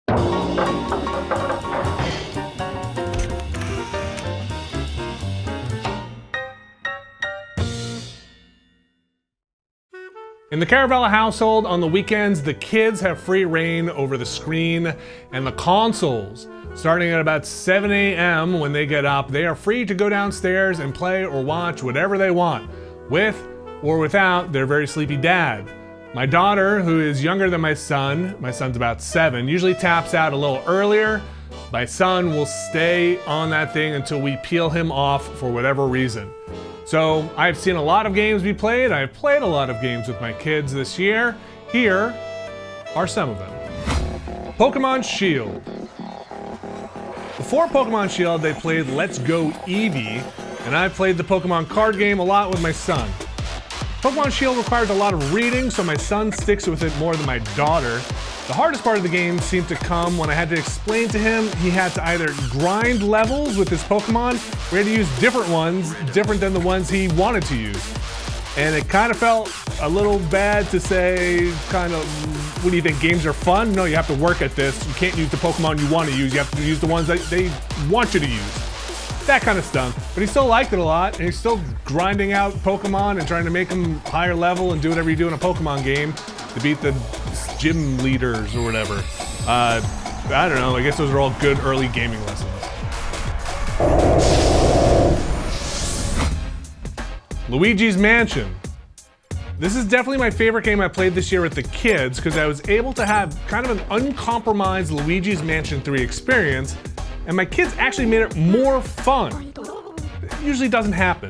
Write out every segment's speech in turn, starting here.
In the Caravella household, on the weekends, the kids have free reign over the screen and the consoles. Starting at about 7 a.m. when they get up, they are free to go downstairs and play or watch whatever they want, with or without their very sleepy dad. My daughter, who is younger than my son's about 7, usually taps out a little earlier. My son will stay on that thing until we peel him off for whatever reason. So I've seen a lot of games be played. I've played a lot of games with my kids this year. Here are some of them. Pokemon Shield. Before Pokemon Shield, they played Let's Go Eevee, and I've played the Pokemon card game a lot with my son. Pokemon Shield requires a lot of reading, so my son sticks with it more than my daughter. The hardest part of the game seemed to come when I had to explain to him he had to either grind levels with his Pokemon, or he had to use different ones, different than the ones he wanted to use. And it kind of felt a little bad to say, what do you think, games are fun? No, you have to work at this. You can't use the Pokemon you want to use. You have to use the ones that they want you to use. That kind of stunk. But he still liked it a lot, and he's still grinding out Pokemon and trying to make them higher level and do whatever you do in a Pokemon game to beat the gym leaders or whatever. I don't know, I guess those are all good early gaming lessons. Luigis Mansion. This is definitely my favorite game I played this year with the kids because I was able to have kind of an uncompromised Luigi's Mansion 3 experience, and my kids actually made it more fun. It usually doesn't happen.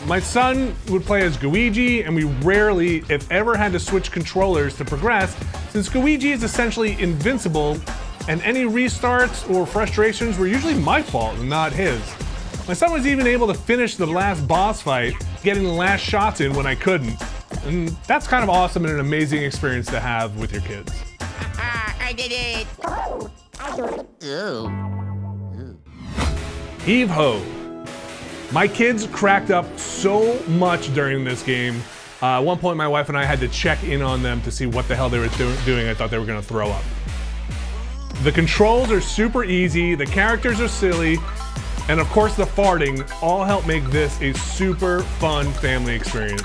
My son would play as Luigi, and we rarely, if ever, had to switch controllers to progress, since Luigi is essentially invincible, and any restarts or frustrations were usually my fault and not his. My son was even able to finish the last boss fight, getting the last shots in when I couldn't. And that's kind of awesome and an amazing experience to have with your kids. I did it! Heave Ho. My kids cracked up so much during this game. At one point, my wife and I had to check in on them to see what the hell they were doing. I thought they were gonna throw up. The controls are super easy, the characters are silly, and of course the farting all help make this a super fun family experience.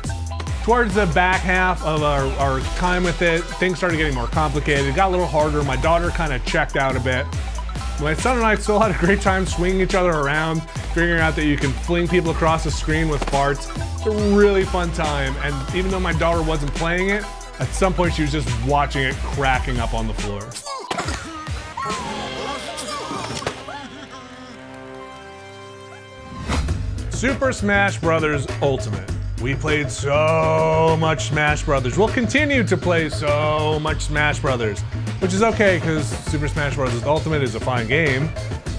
Towards the back half of our time with it, things started getting more complicated. It got a little harder. My daughter kind of checked out a bit. My son and I still had a great time swinging each other around, figuring out that you can fling people across the screen with farts. It's a really fun time, and even though my daughter wasn't playing it, at some point she was just watching it cracking up on the floor. Super Smash Bros. Ultimate. We played so much Smash Brothers. We'll continue to play so much Smash Brothers, which is okay because Super Smash Bros. Ultimate is a fine game.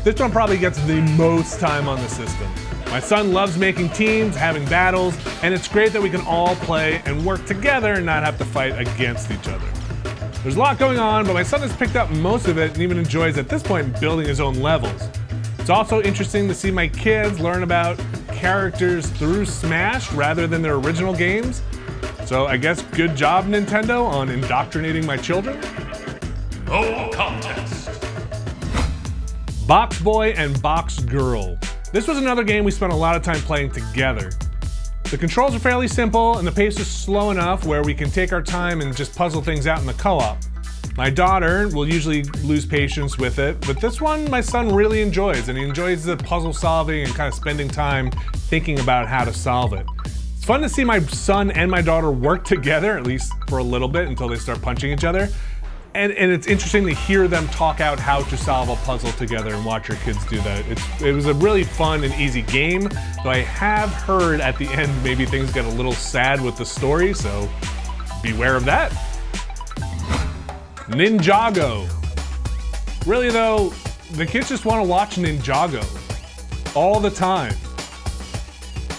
This one probably gets the most time on the system. My son loves making teams, having battles, and it's great that we can all play and work together and not have to fight against each other. There's a lot going on, but my son has picked up most of it and even enjoys at this point building his own levels. It's also interesting to see my kids learn about characters through Smash rather than their original games. So I guess good job, Nintendo, on indoctrinating my children. No contest. Box Boy and Box Girl. This was another game we spent a lot of time playing together. The controls are fairly simple and the pace is slow enough where we can take our time and just puzzle things out in the co-op. My daughter will usually lose patience with it, but this one my son really enjoys, and he enjoys the puzzle solving and kind of spending time thinking about how to solve it. It's fun to see my son and my daughter work together, at least for a little bit until they start punching each other. And it's interesting to hear them talk out how to solve a puzzle together and watch your kids do that. It was a really fun and easy game, though I have heard at the end maybe things get a little sad with the story, so beware of that. Ninjago. Really though, the kids just want to watch Ninjago all the time.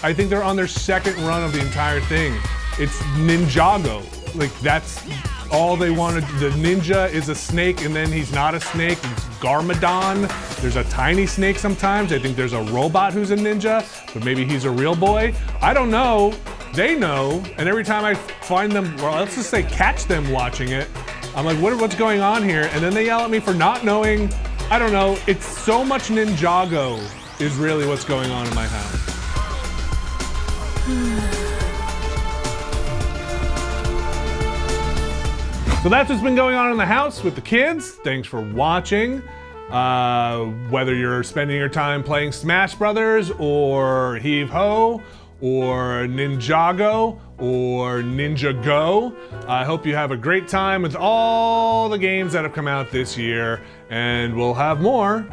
I think they're on their second run of the entire thing. It's Ninjago. Like that's all they wanted. The ninja is a snake and then he's not a snake. It's Garmadon. There's a tiny snake sometimes. I think there's a robot who's a ninja, but maybe he's a real boy. I don't know. They know. And every time I find them, well, let's just say catch them watching it, I'm like, what's going on here? And then they yell at me for not knowing, I don't know, it's so much Ninjago is really what's going on in my house. So that's what's been going on in the house with the kids. Thanks for watching. Whether you're spending your time playing Smash Brothers or Heave Ho or Ninjago or Ninjago, I hope you have a great time with all the games that have come out this year, and we'll have more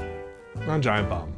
on Giant Bomb.